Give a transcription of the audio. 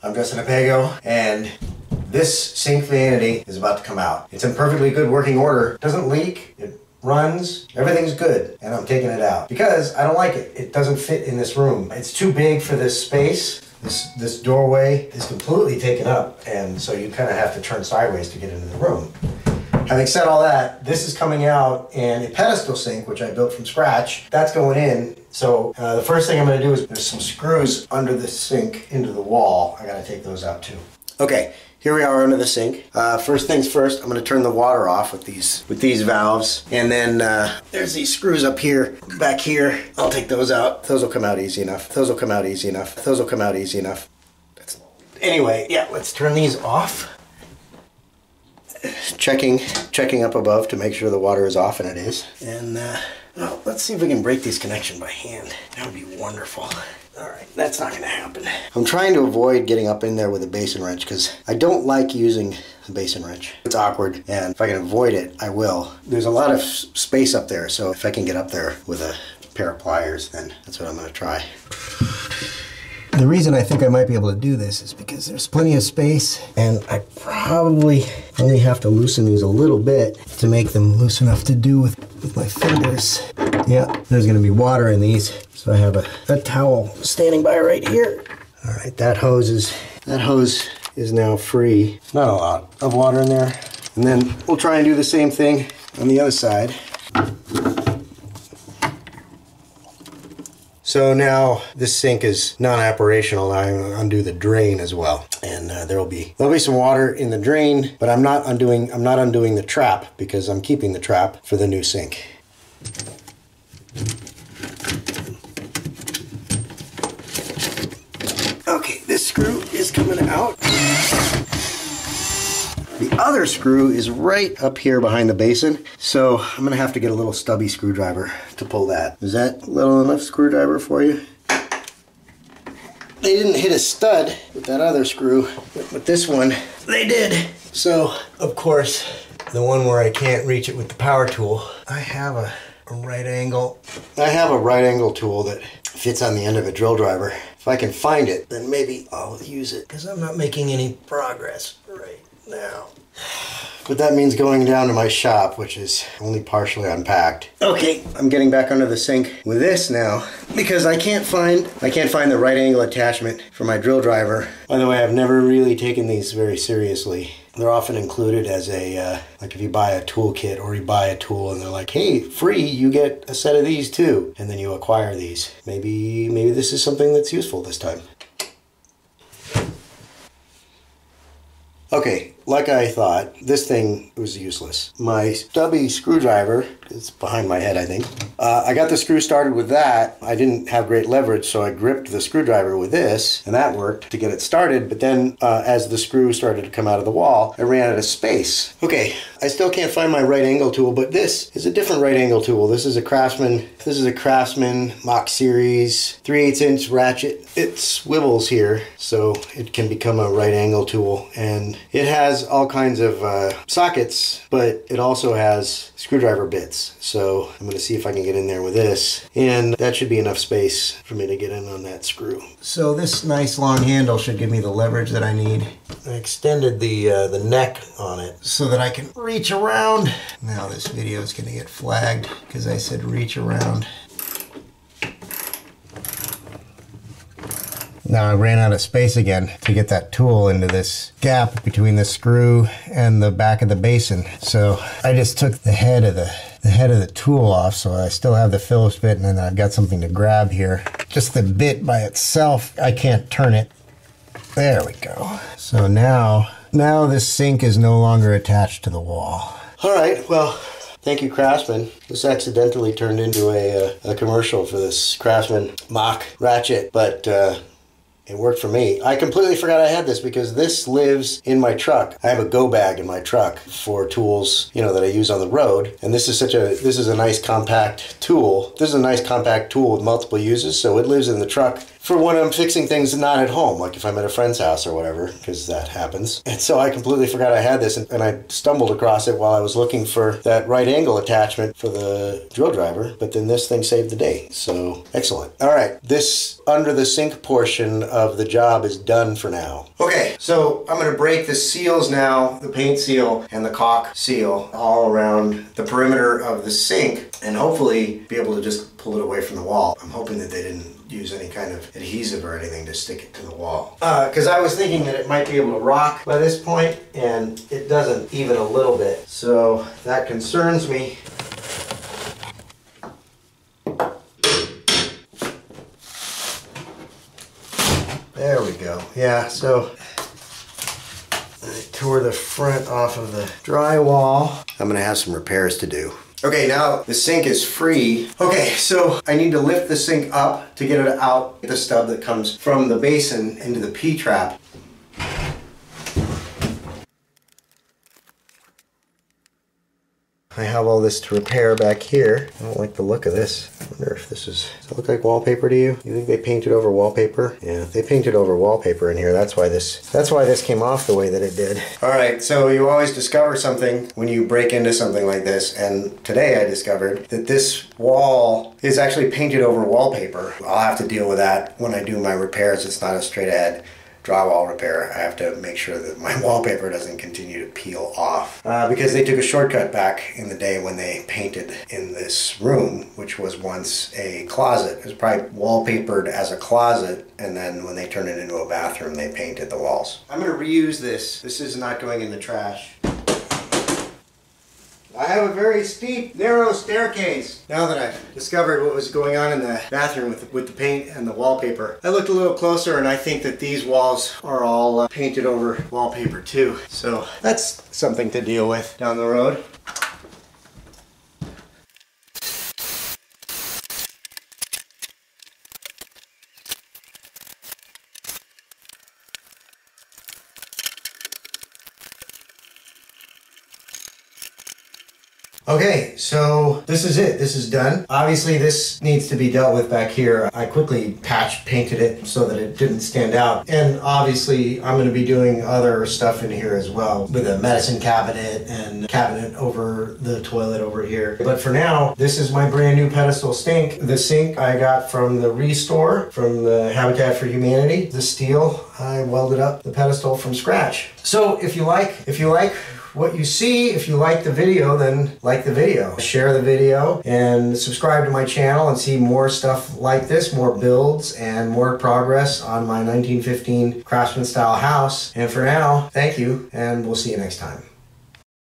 I'm Justin Apego, and this sink vanity is about to come out. It's in perfectly good working order. It doesn't leak, it runs, everything's good, and I'm taking it out because I don't like it. It doesn't fit in this room. It's too big for this space. This doorway is completely taken up, and so you kind of have to turn sideways to get into the room. Having said all that, this is coming out in a pedestal sink, which I built from scratch. That's going in. So the first thing I'm going to do is there's some screws under the sink into the wall. I got to take those out too. Okay, here we are under the sink. First things first, I'm going to turn the water off with these valves, and then there's these screws up here, back here. I'll take those out. Those will come out easy enough. Those will come out easy enough. Those will come out easy enough. Anyway, yeah, let's turn these off. Checking up above to make sure the water is off, and it is. And well, let's see if we can break these connections by hand. That would be wonderful. All right, that's not going to happen. I'm trying to avoid getting up in there with a basin wrench because I don't like using a basin wrench. It's awkward, and if I can avoid it, I will. There's a lot of space up there, so if I can get up there with a pair of pliers, then that's what I'm going to try. The reason I think I might be able to do this is because there's plenty of space, and I probably only have to loosen these a little bit to make them loose enough to do with my fingers. Yeah, there's going to be water in these, so I have a towel standing by right here. All right, that hose is now free. Not a lot of water in there. And then we'll try and do the same thing on the other side. So now this sink is non-operational. I'm going to undo the drain as well, and there'll be some water in the drain, but I'm not undoing the trap because I'm keeping the trap for the new sink. Okay, this screw is coming out. The other screw is right up here behind the basin, so I'm going to have to get a little stubby screwdriver to pull that. Is that a little enough screwdriver for you? They didn't hit a stud with that other screw, but with this one, they did. So, of course, the one where I can't reach it with the power tool, I have a right angle. I have a right angle tool that fits on the end of a drill driver. If I can find it, then maybe I'll use it, because I'm not making any progress right now. But that means going down to my shop, which is only partially unpacked. Okay, I'm getting back under the sink with this now because I can't find the right angle attachment for my drill driver. By the way, I've never really taken these very seriously. They're often included as a, like if you buy a tool kit or you buy a tool and they're like, hey, free, you get a set of these too. And then you acquire these. Maybe this is something that's useful this time. Okay, like I thought, this thing was useless. My stubby screwdriver is behind my head, I think. I got the screw started with that. I didn't have great leverage, so I gripped the screwdriver with this, and that worked to get it started. But then, as the screw started to come out of the wall, I ran out of space. Okay, I still can't find my right angle tool, but this is a different right angle tool. This is a Craftsman Mach Series 3/8" ratchet. It swivels here, so it can become a right angle tool, and it has all kinds of sockets, but it also has screwdriver bits. So I'm going to see if I can get in there with this, and that should be enough space for me to get in on that screw. So this nice long handle should give me the leverage that I need. I extended the neck on it so that I can reach around. Now this video is going to get flagged because I said reach around. Now I ran out of space again to get that tool into this gap between the screw and the back of the basin. So I just took the head of the tool off, so I still have the Phillips bit, and then I've got something to grab here. Just the bit by itself, I can't turn it. There we go. So now this sink is no longer attached to the wall. All right, well, thank you, Craftsman. This accidentally turned into a commercial for this Craftsman Mach ratchet, but it worked for me. I completely forgot I had this because this lives in my truck. I have a go bag in my truck for tools, you know, that I use on the road. And this is a nice compact tool. This is a nice compact tool with multiple uses, so it lives in the truck for when I'm fixing things not at home, like if I'm at a friend's house or whatever, because that happens. And so I completely forgot I had this, and I stumbled across it while I was looking for that right angle attachment for the drill driver, but then this thing saved the day, so excellent. All right, this under the sink portion of the job is done for now. Okay, so I'm gonna break the seals now, the paint seal and the caulk seal, all around the perimeter of the sink, and hopefully be able to just pull it away from the wall. I'm hoping that they didn't use any kind of adhesive or anything to stick it to the wall. Because I was thinking that it might be able to rock by this point, and it doesn't even a little bit. So that concerns me. There we go. Yeah, so I tore the front off of the drywall. I'm gonna have some repairs to do. Okay, now the sink is free. Okay, so I need to lift the sink up to get it out, the stub that comes from the basin into the P-trap. I have all this to repair back here. I don't like the look of this. I wonder if this is, does it look like wallpaper to you? You think they painted over wallpaper? Yeah, they painted over wallpaper in here. That's why this came off the way that it did. All right, so you always discover something when you break into something like this, and today I discovered that this wall is actually painted over wallpaper. I'll have to deal with that when I do my repairs. It's not a straight ahead drywall repair. I have to make sure that my wallpaper doesn't continue to peel off. Because they took a shortcut back in the day when they painted in this room, which was once a closet. It was probably wallpapered as a closet, and then when they turned it into a bathroom, they painted the walls. I'm going to reuse this. This is not going in the trash. I have a very steep, narrow staircase. Now that I've discovered what was going on in the bathroom with the paint and the wallpaper, I looked a little closer and I think that these walls are all painted over wallpaper too. So that's something to deal with down the road. Okay, so this is it. This is done. Obviously, this needs to be dealt with back here. I quickly patch painted it so that it didn't stand out. And obviously, I'm going to be doing other stuff in here as well, with a medicine cabinet and cabinet over the toilet over here. But for now, this is my brand new pedestal sink. The sink I got from the Restore, from the Habitat for Humanity. The steel, I welded up the pedestal from scratch. So if you like what you see, if you like the video, then like the video. Share the video and subscribe to my channel and see more stuff like this, more builds and more progress on my 1915 Craftsman style house. And for now, thank you, and we'll see you next time.